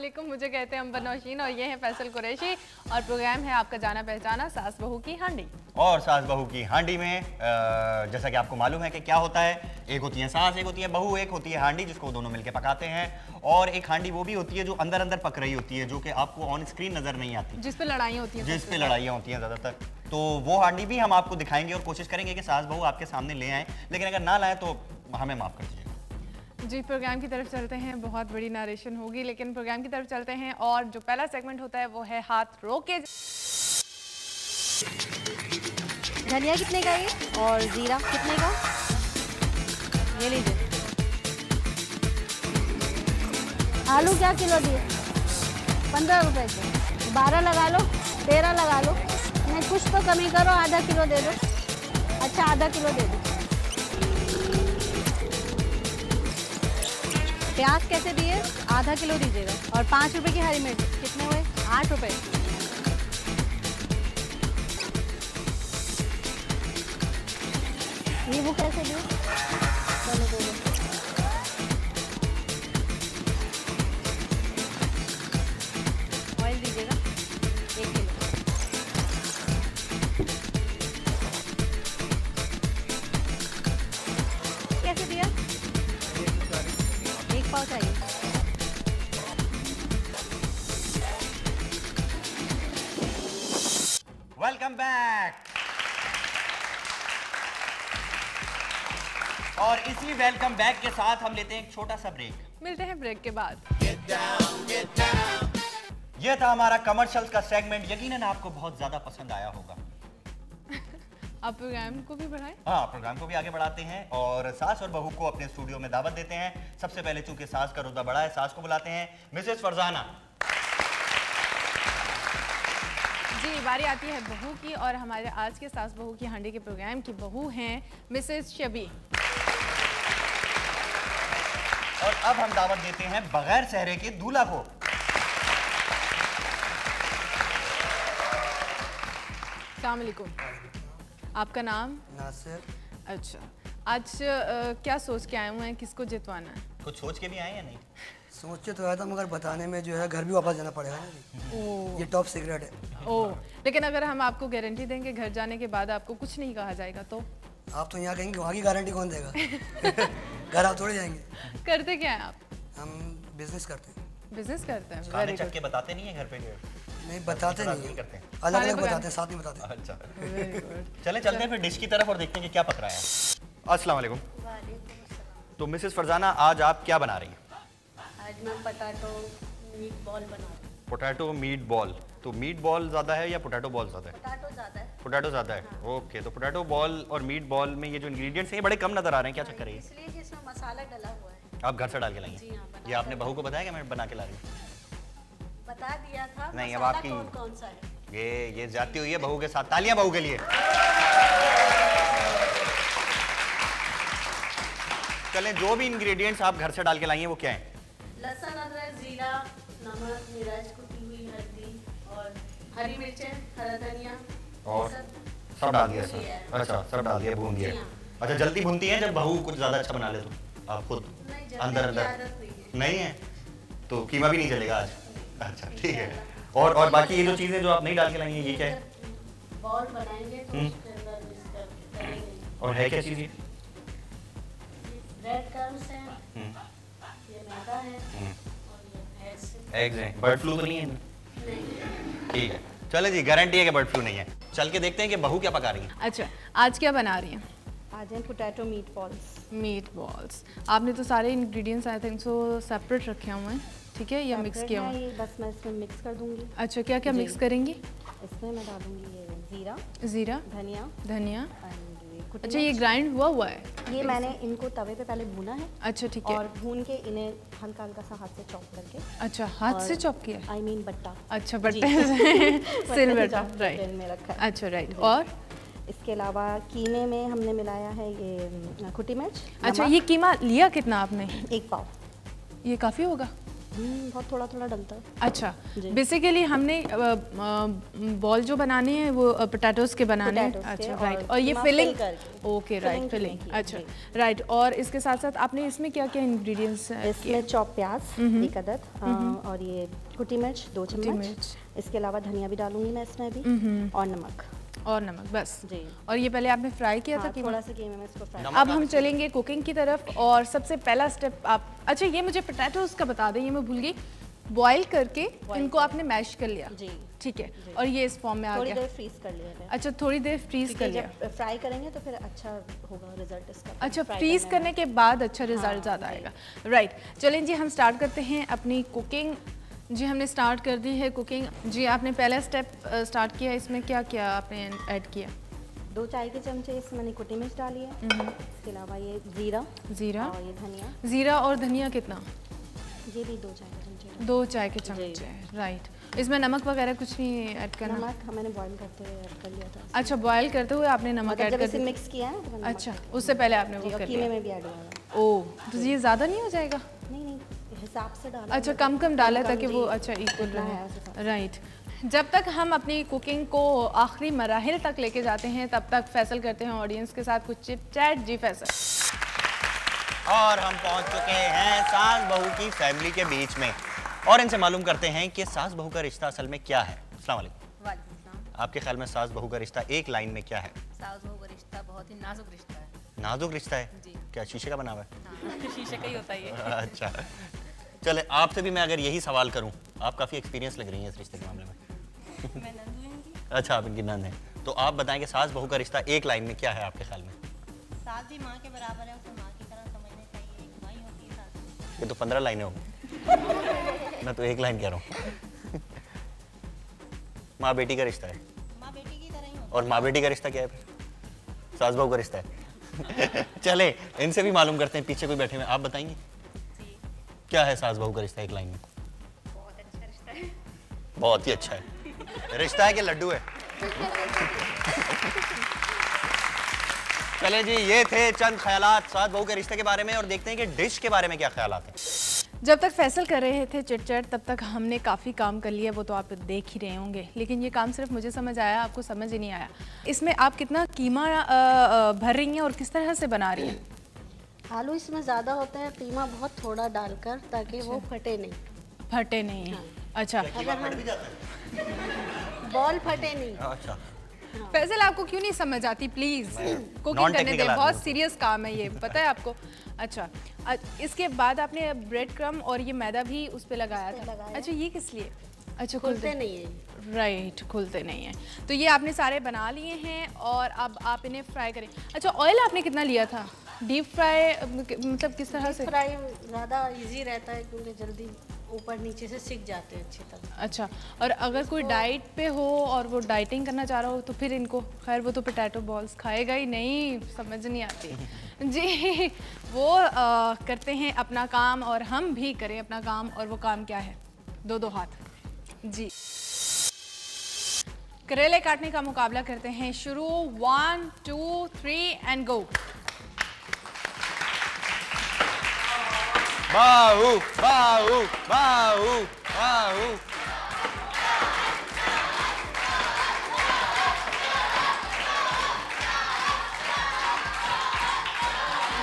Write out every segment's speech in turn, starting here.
वालेकुम, मुझे कहते हैं अंबर नौशीन और ये है फैसल कुरैशी और प्रोग्राम है आपका जाना पहचाना सास बहू की हांडी। और सास बहू की हांडी में जैसा कि आपको मालूम है कि क्या होता है, एक होती है सास, एक होती है बहू, एक होती है हांडी जिसको दोनों मिलकर पकाते हैं, और एक हांडी वो भी होती है जो अंदर अंदर पक रही होती है, जो कि आपको ऑन स्क्रीन नजर नहीं आती, जिस पे लड़ाइयाँ होती हैं, ज़्यादातर। तो वो हांडी भी हम आपको दिखाएंगे और कोशिश करेंगे कि सास बहू आपके सामने ले आएँ, लेकिन अगर ना लाएँ तो हमें माफ़ कर दीजिएगा। जी, प्रोग्राम की तरफ चलते हैं। बहुत बड़ी नरेशन होगी, लेकिन प्रोग्राम की तरफ चलते हैं और जो पहला सेगमेंट होता है वो है हाथ रोके। धनिया कितने का ये और जीरा कितने का? ये लीजिए। आलू क्या किलो दिए? 15 रुपए के। 12 लगा लो, 13 लगा लो। नहीं, कुछ तो कमी करो, आधा किलो दे दो। अच्छा, आधा किलो दे दो। प्याज कैसे दिए? आधा किलो दीजिएगा। और 5 रुपए की हरी मिर्च कितने हुए? 8 रुपए। नींबू कैसे दिए? चलो दे दो। ऑयल दीजिएगा 1 किलो। कैसे दिया? 1 पाव चाहिए। Welcome back. और इसी वेलकम बैक के साथ हम लेते हैं एक छोटा सा ब्रेक। मिलते हैं ब्रेक के बाद। यह था हमारा कमर्शियल्स का सेगमेंट, यकीनन आपको बहुत ज्यादा पसंद आया होगा। आप प्रोग्राम को भी बढ़ाएं? हाँ, प्रोग्राम को भी आगे बढ़ाते हैं और सास और बहू को अपने स्टूडियो में दावत देते हैं। सबसे पहले चूंकि सास का रुतबा बड़ा है, सास को बुलाते हैं, मिसेस फरजाना। जी, बारी आती है बहू की और हमारे आज के सास बहू की हांडी के प्रोग्राम की बहू हैं मिसेस शबी। और अब हम दावत देते हैं बगैर सहरे के दूल्हा को। अस्सलाम वालेकुम। आपका नाम? नासिर। अच्छा, आज क्या सोच के आए हुए हैं, किसको जितवाना है? कुछ सोच के भी आए या नहीं? सोचे तो आया था, मगर बताने में जो है घर भी वापस जाना पड़ेगा ना। ये टॉप सीक्रेट है। ओह, लेकिन अगर हम आपको गारंटी देंगे घर जाने के बाद आपको कुछ नहीं कहा जाएगा तो? आप तो यहाँ कहेंगे, वहाँ की गारंटी कौन देगा? घर आप थोड़े जाएंगे। करते क्या है आप? हम बिजनेस करते हैं। बिजनेस करते हैं। खाने चख के बताते नहीं है घर पे? नहीं, बताते नहीं करते हैं, अलग अलग बताते हैं, साथ नहीं बताते। अच्छा, चले चलते हैं फिर डिश की तरफ और देखते हैं कि क्या पक रहा है। अस्सलाम वालेकुम। तो मिसेस फरजाना, आज आप क्या बना रही हैं? आज मैं पोटैटो मीट बॉल बना रही हूँ। Potato meet ball. तो मीट बॉल ज़्यादा है या पोटैटो बॉल ज़्यादा है? पोटैटो ज़्यादा है। पोटैटो ज़्यादा है। हाँ। ओके, तो पोटैटो बॉल और मीट बॉल में ये जो इंग्रेडिएंट्स हैं ये बड़े कम नज़र आ रहे हैं, क्या चक्कर है? इसलिए कि इसमें मसाला डला हुआ है। आप घर से डाल के लाइए? जी हाँ, बना ये आपने बहू को बताया कि मैं बना के ला रही हूँ? बता दिया था। नहीं, अब मसाला आपकी कौन सा है? ये जाती हुई है बहू के साथ। तालियां बहू के लिए। चलें, जो भी इंग्रेडिएंट्स आप घर से डाल के लाई हैं वो क्या हैं? लहसुन, अदरक, जीरा, नमक, मिर्च, कुटी हुई हल्दी और हरी मिर्चें, हरा धनिया और सब डाल दिया सर? अच्छा, सब डाल दिया, भून दिया। हाँ। अच्छा, जल्दी भूनती हैं जब बहू कुछ ज़्यादा अच्छा बना ले तो? आप खुद अंदर अंदर नहीं है तो कीमा भी नहीं चलेगा आज? अच्छा, ठीक है। और बाकी ये जो चीज़ें जो आप नहीं डाल के लाई हैं ये क्या है? बॉल बनाएंगे तो उसके अंदर मिक्स करके तलेंगे। और है क्या चीज़ ये? ब्रेड क्रम्स हैं, ये मैदा है और ये एग्स हैं। बर्ड फ्लू तो नहीं है? नहीं। ठीक है, चले जी, गारंटी है कि बर्ड फ्लू नहीं है। चल के देखते हैं कि बहू क्या पका रही है। अच्छा, आज क्या बना रही हैं? आज हैं potato meat balls. Meat balls. आपने तो सारे ingredients I think so separate रखे हुए हैं, ठीक है, या मिक्स किया हुआ? बस मैं इसमें मिक्स कर दूंगी। अच्छा, क्या क्या मिक्स करेंगी? इसमें मैं डालूंगी ये जीरा, जीरा, धनिया और कुटी अच्छा, ये ग्राइंड हुआ है? ये मैंने इनको तवे पे पहले भूना है। अच्छा, ठीक है। और भून के इन्हें हल्का हल्का सा हाथ से चॉप करके। अच्छा, हाथ से चॉप किया? आई मीन बट्टा। अच्छा, बट्टे से सिलबट्टा, में राइट। रखा है। अच्छा, राइट। और इसके अलावा कीमे में हमने मिलाया है ये कुटी मिर्च। अच्छा, ये कीमा लिया कितना आपने? 1 पाव। ये काफ़ी होगा? बहुत थोड़ा थोड़ा डलता है। अच्छा, बेसिकली हमने बॉल जो बनाने हैं वो पोटैटोज के बनाने हैं। अच्छा राइट, और ये फिलिंग, ओके राइट, फिलिंग, अच्छा राइट। और इसके साथ साथ आपने इसमें क्या क्या इंग्रेडिएंट्स? इसमें चॉप प्याज 1 अदद और ये कुटी मिर्च 2 चम्मच, इसके अलावा धनिया भी डालूंगी मैं इसमें भी, और नमक बस जी। और ये पहले आपने फ्राई किया था कि थोड़ा सा कीमे में इसको फ्राई। अब हम चलेंगे कुकिंग की तरफ, और सबसे पहला स्टेप आप, अच्छा ये मुझे पोटैटोज का बता दें, ये मैं भूल गई। बॉईल करके इनको आपने मैश कर लिया जी, ठीक है, और ये इस फॉर्म में आ गया। थोड़ी देर फ्रीज कर लिया। अच्छा, थोड़ी देर फ्रीज कर लिया। जब फ्राई करेंगे तो फिर अच्छा होगा रिजल्ट इसका। अच्छा, फ्रीज करने के बाद अच्छा रिजल्ट ज़्यादा आएगा, राइट। चलें जी, हम स्टार्ट करते हैं अपनी कुकिंग। जी हमने स्टार्ट कर दी है कुकिंग। जी आपने पहला स्टेप स्टार्ट किया, इसमें क्या क्या आपने ऐड किया? 2 चाय के चमचे इसमें मैंने कुटी मिर्च डाली है, इसके अलावा ये जीरा और ये धनिया। जीरा और धनिया कितना? ये भी 2 चाय के चमचे। 2 चाय के चमचे, राइट। इसमें नमक वगैरह कुछ नहीं ऐड करना? नमक मैंने बॉईल करते हुए ऐड कर लिया था। अच्छा, बॉईल करते हुए आपने नमक ऐड कर दिया? मिक्स किया है। अच्छा, उससे पहले आपने वो कर लिया? में भी ऐड हुआ। ओह, तो ये ज़्यादा नहीं हो जाएगा? नहीं, हिसाब से डाला। अच्छा, कम डाला ताकि वो अच्छा इक्वल रहे, राइट। जब तक हम अपनी कुकिंग को आखिरी मराहिल तक लेके जाते हैं, तब तक फैसल करते हैं ऑडियंस के साथ कुछ चिट चैट। जी फैसल। और हम पहुंच चुके हैं सास बहू की फैमिली के बीच में, और इनसे मालूम करते हैं कि सास बहू का रिश्ता असल में क्या है। अस्सलाम वालेकुम। वालेकुम सलाम। आपके ख्याल में सास बहू का रिश्ता एक लाइन में क्या है? सास बहू का रिश्ता बहुत ही नाजुक रिश्ता है। नाजुक रिश्ता है जी। क्या शीशे का बना हुआ है? हाँ, शीशे का ही होता है ये। अच्छा, चले आपसे भी मैं अगर यही सवाल करूं, आप काफ़ी एक्सपीरियंस लग रही हैं इस रिश्ते के मामले में। मैं नंद हूं इनकी। अच्छा, आप इनकी नंद हैं, तो आप बताएं कि सास बहू का रिश्ता एक लाइन में क्या है आपके ख्याल में? सास भी माँ के बराबर है, उसे माँ की तरह समझना चाहिए, एक माँ ही होती है सास। ये तो 15 लाइनें हो गई। मैं तो एक लाइन कह रहा हूँ। माँ बेटी का रिश्ता है। माँ बेटी की तरह ही होती है। और माँ बेटी का रिश्ता क्या है फिर? सास बहू का रिश्ता है। चले इनसे भी मालूम करते हैं, पीछे कोई बैठे हुए, आप बताएंगे क्या है सास बहू का रिश्ता एक लाइन में? बहुत अच्छा रिश्ता है। बहुत ही अच्छा है। रिश्ता है कि लड्डू है? चले जी, ये थे चंद ख्यालात सास बहू के रिश्ते के बारे में, और देखते हैं कि डिश के बारे में क्या ख्यालात हैं। जब तक फैसल कर रहे थे चिट चैट, तब तक हमने काफ़ी काम कर लिया, वो तो आप देख ही रहे होंगे। लेकिन ये काम सिर्फ मुझे समझ आया, आपको समझ ही नहीं आया। इसमें आप कितना कीमा भर रही हैं और किस तरह से बना रही हैं? आलू इसमें ज़्यादा होता है, कीमा बहुत थोड़ा डालकर, ताकि वो फटे नहीं। फटे नहीं? हाँ। अच्छा, अगर हम बॉल फटे नहीं। अच्छा, फैसल आपको क्यों नहीं समझ आती? प्लीज कुकिंग करने दें, बहुत सीरियस काम है ये, पता है आपको। अच्छा, इसके बाद आपने ब्रेड क्रम और ये मैदा भी उस पे लगाया था। अच्छा, ये किस लिए? अच्छा, खुलते नहीं है। राइट, खुलते नहीं है। तो ये आपने सारे बना लिए हैं और अब आप इन्हें फ्राई करें। अच्छा, ऑयल आपने कितना लिया था? डीप फ्राई मतलब किस तरह से? फ्राई ज़्यादा इजी रहता है क्योंकि जल्दी ऊपर नीचे से सिक जाते हैं अच्छी तरह। अच्छा, और अगर कोई डाइट पे हो और वो डाइटिंग करना चाह रहा हो तो फिर इनको, खैर वो तो पोटैटो बॉल्स खाएगा ही नहीं, समझ नहीं आती। जी, वो करते हैं अपना काम और हम भी करें अपना काम, और वो काम क्या है? 2-2 हाथ। जी, करेले काटने का मुकाबला करते हैं शुरू। 1 2 3 एंड गो। बाहू बाहू बाहू बाहू।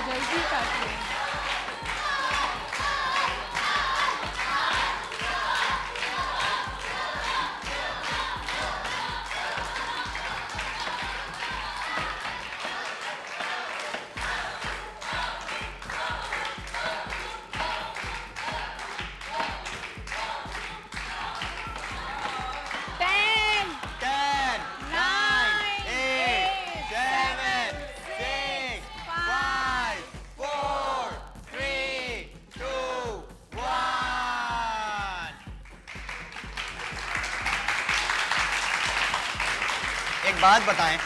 जल्दी काटिए। एक बात बताएं,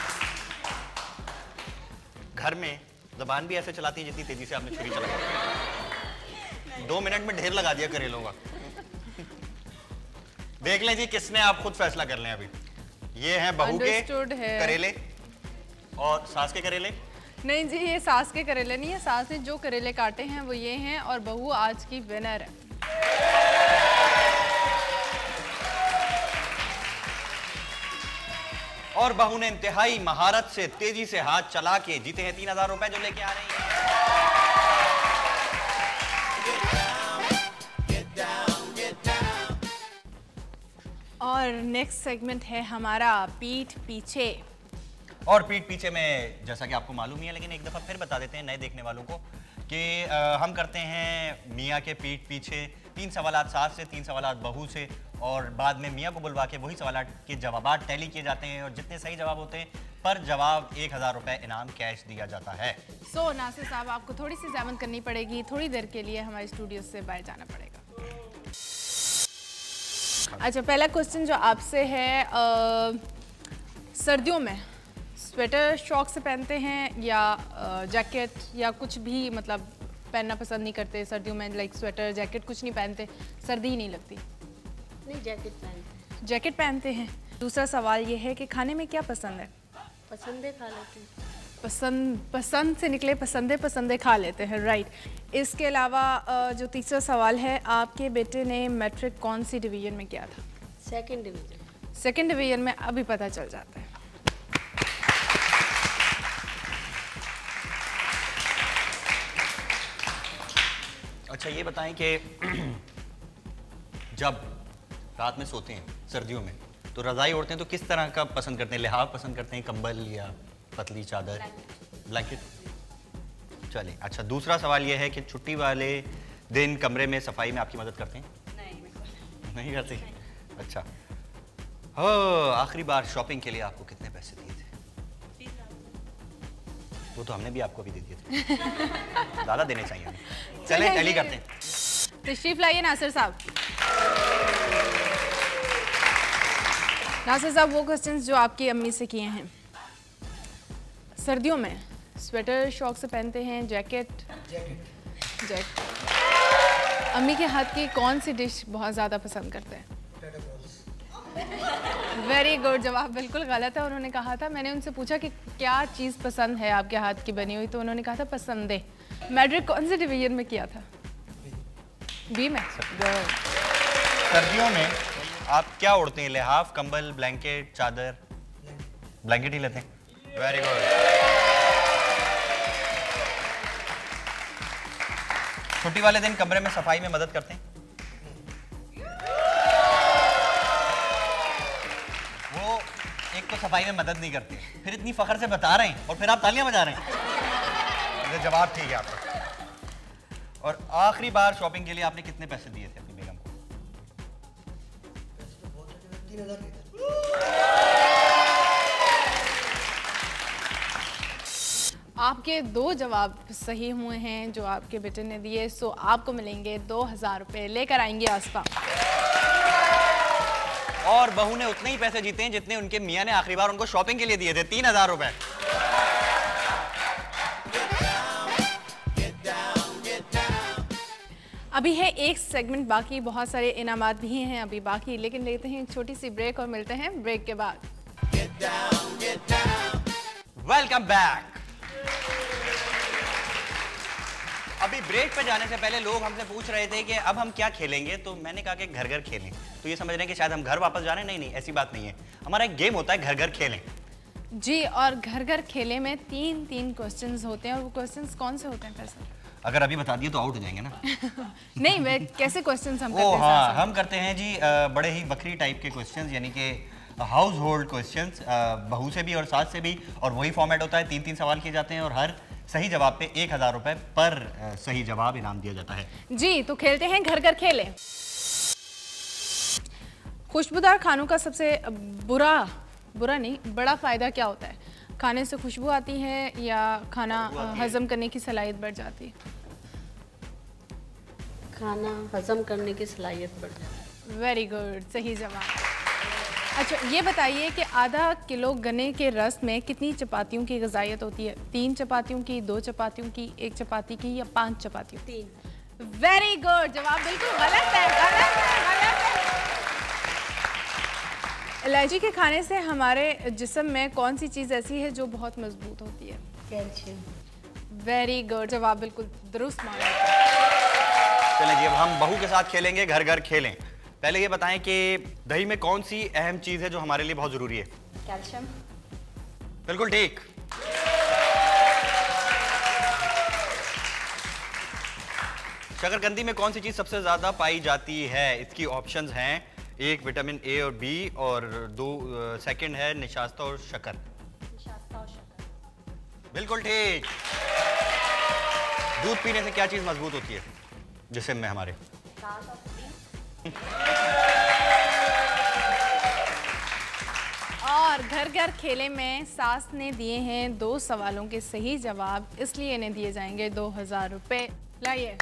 घर में ज़बान भी ऐसे चलाती है जितनी तेजी से आपने छुरी चलाई? 2 मिनट में ढेर लगा दिया करेलों का। देख लें जी, किसने, आप खुद फैसला कर लें। अभी ये हैं बहू के करेले और सास के करेले। नहीं जी, ये सास के करेले नहीं है, सास ने जो करेले काटे हैं वो ये हैं, और बहू आज की विनर है। और बहू ने इंतहाई महारत से तेजी से हाथ चला के जीते हैं 3000 रुपए जो लेके आ रही है। और नेक्स्ट सेगमेंट है हमारा पीठ पीछे। और पीठ पीछे में जैसा कि आपको मालूम ही है, लेकिन एक दफा फिर बता देते हैं नए देखने वालों को कि हम करते हैं मियाँ के पीठ पीछे 3 सवालात सास से, 3 सवालात बहू से, और बाद में मियाँ को बुलवा के वही सवाल के जवाब टैली किए जाते हैं, और जितने सही जवाब होते हैं पर जवाब 1000 रुपए इनाम कैश दिया जाता है। सो नासिर साहब, आपको थोड़ी सी ज़हमत करनी पड़ेगी, थोड़ी देर के लिए हमारे स्टूडियो से बाहर जाना पड़ेगा। अच्छा, पहला क्वेश्चन जो आपसे है, सर्दियों में स्वेटर शौक से पहनते हैं या जैकेट या कुछ भी, मतलब पहनना पसंद नहीं करते सर्दियों में? लाइक स्वेटर जैकेट कुछ नहीं पहनते, सर्दी ही नहीं लगती? नहीं, जैकेट पहनते हैं। जैकेट पहनते हैं। दूसरा सवाल ये है कि खाने में क्या पसंद है? पसंदे खा लेते हैं। पसंद से निकले पसंदे खा लेते हैं, राइट। इसके अलावा जो तीसरा सवाल है, आपके बेटे ने मैट्रिक कौन सी डिवीजन में किया था? Second division. सेकंड डिवीजन में अभी पता चल जाता है। अच्छा, ये बताएं कि जब रात में सोते हैं सर्दियों में तो रज़ाई ओढ़ते हैं तो किस तरह का पसंद करते हैं? लिहाफ पसंद करते हैं, कंबल या पतली चादर, ब्लैंकेट? चलिए, अच्छा दूसरा सवाल ये है कि छुट्टी वाले दिन कमरे में सफाई में आपकी मदद करते हैं? नहीं करते। अच्छा, हो आखिरी बार शॉपिंग के लिए आपको कितने पैसे दिए थे? वो तो हमने भी आपको भी दे दिए थे। ज़्यादा देने चाहिए हमें। चले टैली करते हैं। तशरीफ लाइए नासिर साहब। नासिर साहब, वो क्वेश्चंस जो आपकी अम्मी से किए हैं, सर्दियों में स्वेटर शौक से पहनते हैं, जैकेट? जैकेट। अम्मी के हाथ की कौन सी डिश बहुत ज़्यादा पसंद करते हैं? वेरी गुड, जवाब बिल्कुल गलत है। उन्होंने कहा था, मैंने उनसे पूछा कि क्या चीज़ पसंद है आपके हाथ की बनी हुई, तो उन्होंने कहा था पसंदे। मैट्रिक कौन से डिवीजन में किया था? बी में। सर्दियों में आप क्या ओढ़ते हैं? लिहाफ, कंबल, ब्लैंकेट, चादर? ब्लैंकेट ही लेते हैं। Very good. छुट्टी वाले दिन कमरे में सफाई में मदद करते हैं? वो एक तो सफाई में मदद नहीं करते, फिर इतनी फख्र से बता रहे हैं और फिर आप तालियां बजा रहे हैं। ये जवाब ठीक है आपका। और आखिरी बार शॉपिंग के लिए आपने कितने पैसे दिए थे अपनी बेगम को? 3000। आपके 2 जवाब सही हुए हैं जो आपके बेटे ने दिए, सो आपको मिलेंगे 2000 रुपये। लेकर आएंगे आसपा। और बहू ने उतने ही पैसे जीते हैं जितने उनके मियाँ ने आखिरी बार उनको शॉपिंग के लिए दिए थे, 3000 रुपए। अभी है एक सेगमेंट बाकी, बहुत सारे इनामात भी हैं अभी बाकी, लेकिन लेते हैं एक छोटी सी ब्रेक और मिलते हैं ब्रेक के बाद। Welcome back. अभी ब्रेक पे जाने से पहले लोग हमसे पूछ रहे थे कि अब हम क्या खेलेंगे, तो मैंने कहा कि घर घर खेलें। तो ये समझ रहे हैं कि शायद हम घर वापस जा रहे हैं। नहीं नहीं, ऐसी बात नहीं है। हमारा एक गेम होता है घर घर खेलें जी, और घर घर खेले में 3 क्वेश्चंस होते हैं। और वो क्वेश्चंस कौन से होते हैं फिर सर? अगर अभी बता दिए तो आउट हो जाएंगे ना। नहीं, मैं कैसे क्वेश्चंस हम करते हैं? हाँ, हम करते हैं जी बड़े ही बकरी टाइप के क्वेश्चंस, यानी कि हाउस होल्ड क्वेश्चंस, बहू से भी और सास से भी। और वही फॉर्मेट होता है, 3 सवाल किए जाते हैं और हर सही जवाब पे 1000 रुपए पर सही जवाब इनाम दिया जाता है। जी, तो खेलते हैं घर घर खेले। खुशबूदार खानों का सबसे बुरा नहीं, बड़ा फायदा क्या होता है? खाने से खुशबू आती है या खाना हजम करने की सलाहियत बढ़ जाती है? खाना हजम करने की सलाहियत बढ़ जाती है। वेरी गुड, सही जवाब। अच्छा, ये बताइए कि आधा किलो गन्ने के रस में कितनी चपातियों की ग़िज़ाइयत होती है? 3 चपातियों की, 2 चपातियों की, 1 चपाती की या 5 चपातियों? 3। वेरी गुड, जवाब बिल्कुल गलत है, गलत है, गलत है। इलायची के खाने से हमारे जिस्म में कौन सी चीज़ ऐसी है जो बहुत मजबूत होती है? कैल्शियम। वेरी गुड, जवाब बिल्कुल दुरुस्त माना। चलें जी, अब हम बहू के साथ खेलेंगे घर घर खेलें। पहले ये बताएं कि दही में कौन सी अहम चीज़ है जो हमारे लिए बहुत ज़रूरी है? कैल्शियम। बिल्कुल ठीक। शकरकंदी में कौन सी चीज सबसे ज्यादा पाई जाती है? इसकी ऑप्शंस हैं, एक विटामिन ए और बी, और दो सेकंड है निशास्ता और शक्कर। निशास्ता और शक्कर। बिल्कुल ठीक। दूध पीने से क्या चीज मजबूत होती है जिस्म में हमारे? दाल और प्रोटीन। और घर घर खेले में सास ने दिए हैं 2 सवालों के सही जवाब, इसलिए इन्हें दिए जाएंगे 2000 रुपए। लाइए।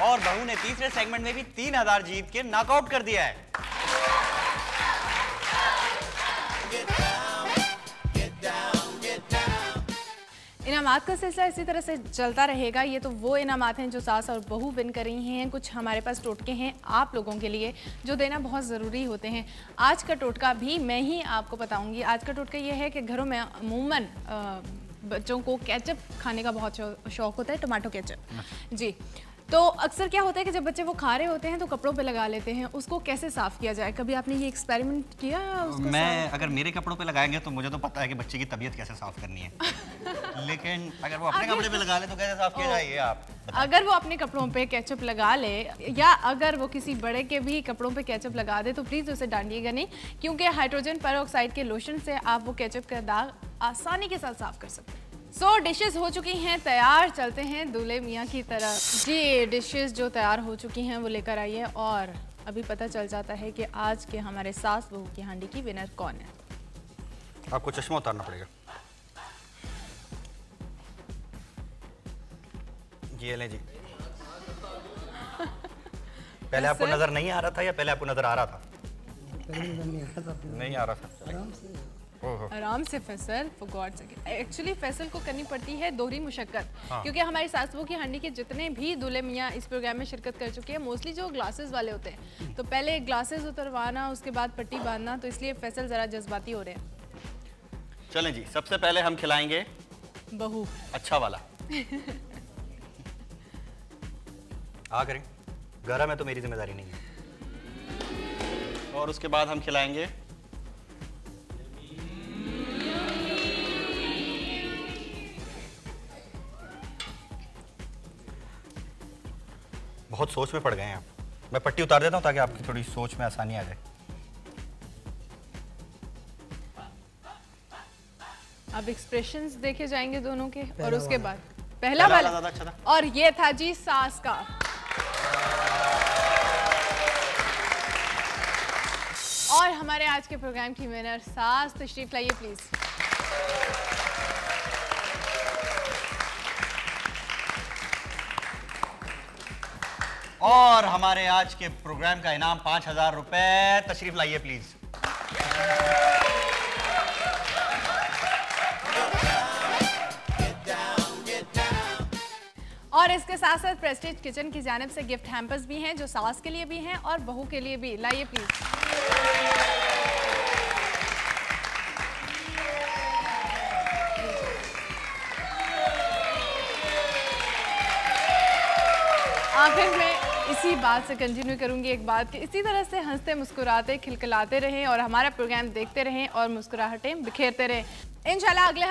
और बहू ने तीसरे सेगमेंट में भी 3000 जीत के नॉकआउट कर दिया है। इनामात का सिलसिला इसी तरह से चलता रहेगा। ये तो वो इनामात हैं जो सास और बहू विन कर रही हैं। कुछ हमारे पास टोटके हैं आप लोगों के लिए जो देना बहुत ज़रूरी होते हैं। आज का टोटका भी मैं ही आपको बताऊंगी। आज का टोटका ये है कि घरों में अमूमन बच्चों को केचप खाने का बहुत शौक होता है, टमाटो केचप जी। तो अक्सर क्या होता है कि जब बच्चे वो खा रहे होते हैं तो कपड़ों पे लगा लेते हैं। उसको कैसे साफ़ किया जाए? कभी आपने ये एक्सपेरिमेंट किया? मैं अगर मेरे कपड़ों पे लगाएंगे तो मुझे तो पता है कि बच्चे की तबीयत कैसे साफ़ करनी है। लेकिन अगर वो अपने कपड़े पे लगा ले तो कैसे साफ़ किया जाए ये आप बताएं। अगर वो अपने कपड़ों पे केचप लगा ले या अगर वो किसी बड़े के भी कपड़ों पे केचप लगा दे तो प्लीज़ उसे डांटिएगा नहीं, क्योंकि हाइड्रोजन पेरोक्साइड के लोशन से आप वो केचप का दाग आसानी के साथ साफ़ कर सकते हैं। सो डिशेस हो चुकी हैं तैयार, चलते हैं दूल्हे मियाँ की तरफ। जी, डिशेस जो तैयार हो चुकी हैं वो लेकर आइए और अभी पता चल जाता है कि आज के हमारे सास बहू की हांडी की विनर कौन है। आपको चश्मा उतारना पड़ेगा। ये ले जी। पहले आपको नजर नहीं आ रहा था या पहले आपको नजर आ रहा था? नहीं आ रहा था। आराम से Faisal, for God sake. Actually Faisal को करनी पड़ती है दोहरी मुशक्कत, क्योंकि हमारी सास बहू की हांडी के जितने भी दूल्हे मियाँ इस प्रोग्राम में शिरकत कर चुके हैं मोस्टली जो ग्लासेस वाले होते हैं, तो पहले ग्लासेस उतरवाना उसके बाद पट्टी बांधना, तो इसलिए फैसल ज़रा जज्बाती हो रहे हैं। चलें जी, सबसे पहले हम खिलाएंगे बहू अच्छा वाला। आ करें, गरम है तो मेरी जिम्मेदारी नहीं है। और उसके बाद हम खिलाएंगे बहुत सोच में पड़ गए हैं आप। मैं पट्टी उतार देता हूं ताकि आपकी थोड़ी सोच में आसानी आ जाए। अब एक्सप्रेशंस देखे जाएंगे दोनों के और उसके बाद पहला वाला ज़्यादा अच्छा था। और ये था जी सास का। और हमारे आज के प्रोग्राम की विनर सास, तशरीफ लाइए प्लीज। और हमारे आज के प्रोग्राम का इनाम 5000 रुपए, तशरीफ लाइए प्लीज। और इसके साथ साथ प्रेस्टीज किचन की जानिब से गिफ्ट हैम्पर्स भी हैं जो सास के लिए भी हैं और बहू के लिए भी। लाइए प्लीज। आखिर में इसी बात से कंटिन्यू करूंगी एक बात कि इसी तरह से हंसते मुस्कुराते खिलखिलाते रहें और हमारा प्रोग्राम देखते रहें और मुस्कुराहटें बिखेरते रहें। इंशाल्लाह अगले